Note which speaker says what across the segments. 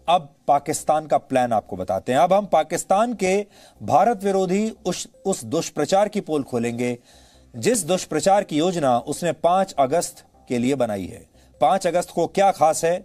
Speaker 1: अब पाकिस्तान का प्लान आपको बताते हैं। अब हम पाकिस्तान के भारत विरोधी उस दुष्प्रचार की पोल खोलेंगे जिस दुष्प्रचार की योजना उसने 5 अगस्त के लिए बनाई है। 5 अगस्त को क्या खास है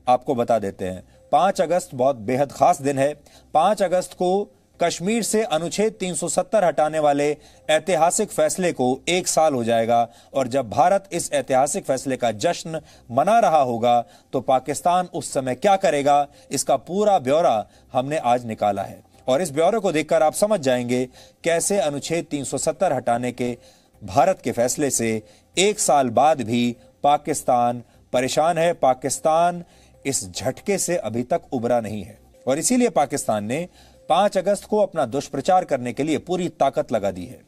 Speaker 1: आपको बता देते हैं। 5 अगस्त बहुत बेहद खास दिन है। 5 अगस्त को कश्मीर से अनुच्छेद 370 हटाने वाले ऐतिहासिक फैसले को 1 साल हो जाएगा और जब भारत इस ऐतिहासिक फैसले का जश्न मना रहा होगा तो पाकिस्तान उस समय क्या करेगा, इसका पूरा ब्यौरा हमने आज निकाला है। और इस ब्यौरे को देखकर आप समझ जाएंगे कैसे अनुच्छेद 370 हटाने के भारत के फैसले से 1 साल बाद भी पाकिस्तान परेशान है। पाकिस्तान इस झटके से अभी तक उबरा नहीं है और इसीलिए पाकिस्तान ने 5 अगस्त को अपना दुष्प्रचार करने के लिए पूरी ताकत लगा दी है।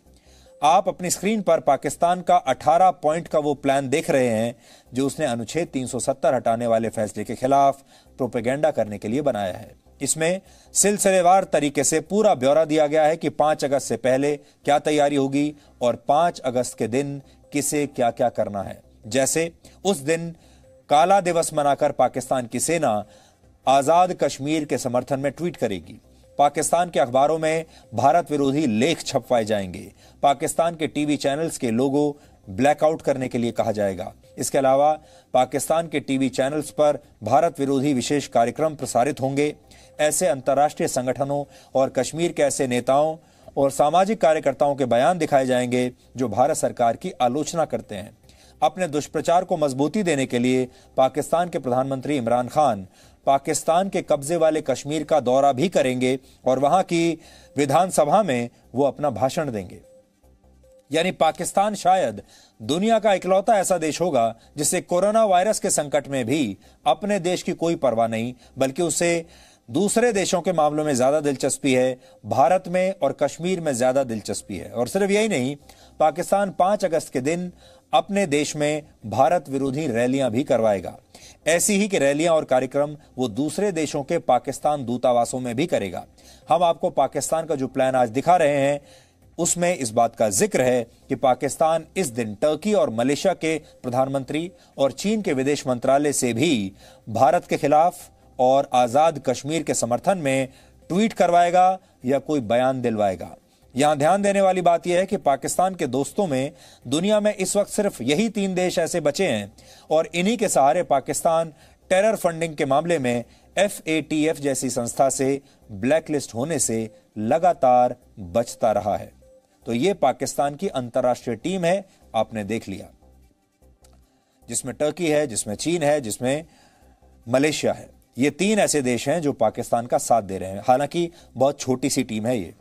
Speaker 1: आप अपनी स्क्रीन पर पाकिस्तान का 18 पॉइंट का वो प्लान देख रहे हैं जो उसने अनुच्छेद 370 हटाने वाले फैसले के खिलाफ प्रोपेगेंडा करने के लिए बनाया है। इसमें सिलसिलेवार तरीके से पूरा ब्यौरा दिया गया है कि 5 अगस्त से पहले क्या तैयारी होगी और 5 अगस्त के दिन किसे क्या क्या करना है। जैसे उस दिन काला दिवस मनाकर पाकिस्तान की सेना आजाद कश्मीर के समर्थन में ट्वीट करेगी। पाकिस्तान के अखबारों में भारत विरोधी लेख छपवाए जाएंगे। पाकिस्तान के टीवी चैनल्स के लोगो ब्लैकआउट करने के लिए कहा जाएगा। इसके अलावा पाकिस्तान के टीवी चैनल्स पर भारत विरोधी विशेष कार्यक्रम प्रसारित होंगे। ऐसे अंतर्राष्ट्रीय संगठनों और कश्मीर के ऐसे नेताओं और सामाजिक कार्यकर्ताओं के बयान दिखाए जाएंगे जो भारत सरकार की आलोचना करते हैं। अपने दुष्प्रचार को मजबूती देने के लिए पाकिस्तान के प्रधानमंत्री इमरान खान पाकिस्तान के कब्जे वाले कश्मीर का दौरा भी करेंगे और वहां की विधानसभा में वो अपना भाषण देंगे। यानी पाकिस्तान शायद दुनिया का इकलौता ऐसा देश होगा जिसे कोरोना वायरस के संकट में भी अपने देश की कोई परवाह नहीं, बल्कि उसे दूसरे देशों के मामलों में ज्यादा दिलचस्पी है, भारत में और कश्मीर में ज्यादा दिलचस्पी है। और सिर्फ यही नहीं, पाकिस्तान 5 अगस्त के दिन अपने देश में भारत विरोधी रैलियां भी करवाएगा। ऐसी ही कि रैलियां और कार्यक्रम वो दूसरे देशों के पाकिस्तान दूतावासों में भी करेगा। हम आपको पाकिस्तान का जो प्लान आज दिखा रहे हैं उसमें इस बात का जिक्र है कि पाकिस्तान इस दिन टर्की और मलेशिया के प्रधानमंत्री और चीन के विदेश मंत्रालय से भी भारत के खिलाफ और आजाद कश्मीर के समर्थन में ट्वीट करवाएगा या कोई बयान दिलवाएगा। यहां ध्यान देने वाली बात यह है कि पाकिस्तान के दोस्तों में दुनिया में इस वक्त सिर्फ यही 3 देश ऐसे बचे हैं और इन्हीं के सहारे पाकिस्तान टेरर फंडिंग के मामले में FATF जैसी संस्था से ब्लैकलिस्ट होने से लगातार बचता रहा है। तो यह पाकिस्तान की अंतर्राष्ट्रीय टीम है, आपने देख लिया, जिसमें टर्की है, जिसमें चीन है, जिसमें मलेशिया है। ये 3 ऐसे देश हैं जो पाकिस्तान का साथ दे रहे हैं। हालांकि बहुत छोटी सी टीम है ये।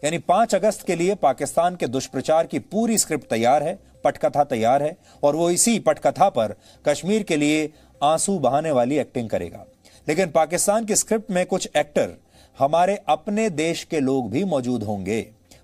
Speaker 1: यानी 5 अगस्त के लिए पाकिस्तान के दुष्प्रचार की पूरी स्क्रिप्ट तैयार है, पटकथा तैयार है और वो इसी पटकथा पर कश्मीर के लिए आंसू बहाने वाली एक्टिंग करेगा। लेकिन पाकिस्तान की स्क्रिप्ट में कुछ एक्टर हमारे अपने देश के लोग भी मौजूद होंगे।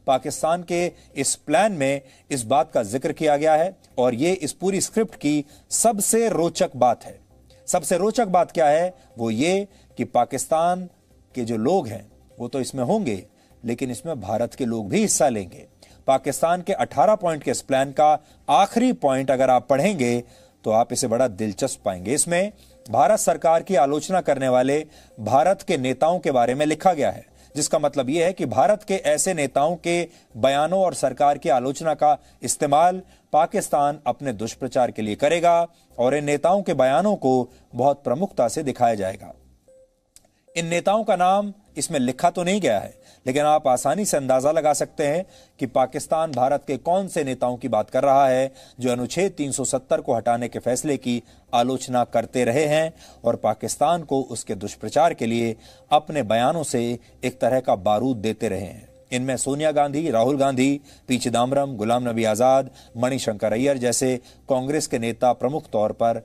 Speaker 1: पाकिस्तान के इस प्लान में इस बात का जिक्र किया गया है और ये इस पूरी स्क्रिप्ट की सबसे रोचक बात है। सबसे रोचक बात क्या है? वो ये कि पाकिस्तान के जो लोग हैं वो तो इसमें होंगे, लेकिन इसमें भारत के लोग भी हिस्सा लेंगे। पाकिस्तान के 18 पॉइंट के इस प्लान का आखिरी पॉइंट अगर आप पढ़ेंगे तो आप इसे बड़ा दिलचस्प पाएंगे। इसमें भारत सरकार की आलोचना करने वाले भारत के नेताओं के बारे में लिखा गया है, जिसका मतलब यह है कि भारत के ऐसे नेताओं के बयानों और सरकार की आलोचना का इस्तेमाल पाकिस्तान अपने दुष्प्रचार के लिए करेगा और इन नेताओं के बयानों को बहुत प्रमुखता से दिखाया जाएगा। इन नेताओं का नाम इसमें लिखा तो नहीं गया है, लेकिन आप आसानी से अंदाजा लगा सकते हैं कि पाकिस्तान भारत के कौन से नेताओं की बात कर रहा है जो अनुच्छेद 370 को हटाने के फैसले की आलोचना करते रहे हैं और पाकिस्तान को उसके दुष्प्रचार के लिए अपने बयानों से एक तरह का बारूद देते रहे हैं। इनमें सोनिया गांधी, राहुल गांधी, पी चिदम्बरम, गुलाम नबी आजाद, मणिशंकर अय्यर जैसे कांग्रेस के नेता प्रमुख तौर पर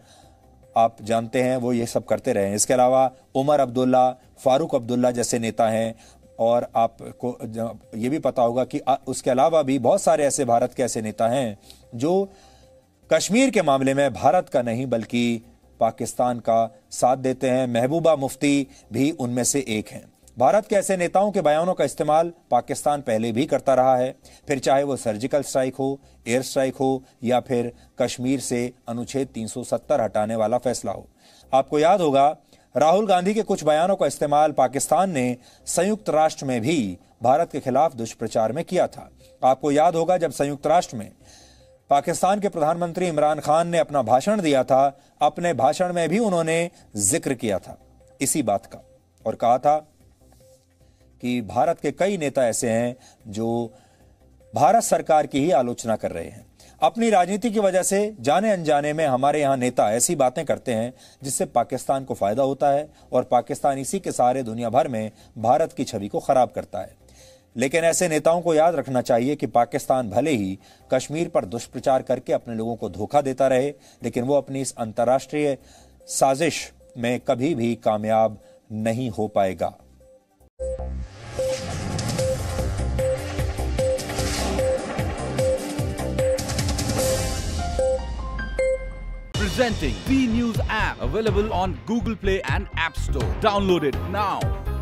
Speaker 1: आप जानते हैं वो ये सब करते रहे हैं। इसके अलावा उमर अब्दुल्ला, फारूक अब्दुल्ला जैसे नेता हैं और आपको ये भी पता होगा कि उसके अलावा भी बहुत सारे ऐसे भारत के ऐसे नेता हैं जो कश्मीर के मामले में भारत का नहीं बल्कि पाकिस्तान का साथ देते हैं। महबूबा मुफ्ती भी उनमें से एक हैं। भारत के ऐसे नेताओं के बयानों का इस्तेमाल पाकिस्तान पहले भी करता रहा है, फिर चाहे वो सर्जिकल स्ट्राइक हो, एयर स्ट्राइक हो या फिर कश्मीर से अनुच्छेद 370 हटाने वाला फैसला हो। आपको याद होगा राहुल गांधी के कुछ बयानों का इस्तेमाल पाकिस्तान ने संयुक्त राष्ट्र में भी भारत के खिलाफ दुष्प्रचार में किया था। आपको याद होगा, जब संयुक्त राष्ट्र में पाकिस्तान के प्रधानमंत्री इमरान खान ने अपना भाषण दिया था, अपने भाषण में भी उन्होंने जिक्र किया था इसी बात का और कहा था कि भारत के कई नेता ऐसे हैं जो भारत सरकार की ही आलोचना कर रहे हैं। अपनी राजनीति की वजह से जाने अनजाने में हमारे यहां नेता ऐसी बातें करते हैं जिससे पाकिस्तान को फायदा होता है और पाकिस्तान इसी के सहारे दुनिया भर में भारत की छवि को खराब करता है। लेकिन ऐसे नेताओं को याद रखना चाहिए कि पाकिस्तान भले ही कश्मीर पर दुष्प्रचार करके अपने लोगों को धोखा देता रहे, लेकिन वो अपनी इस अंतर्राष्ट्रीय साजिश में कभी भी कामयाब नहीं हो पाएगा।
Speaker 2: Presenting B News app, available on Google Play and App Store. Download it now.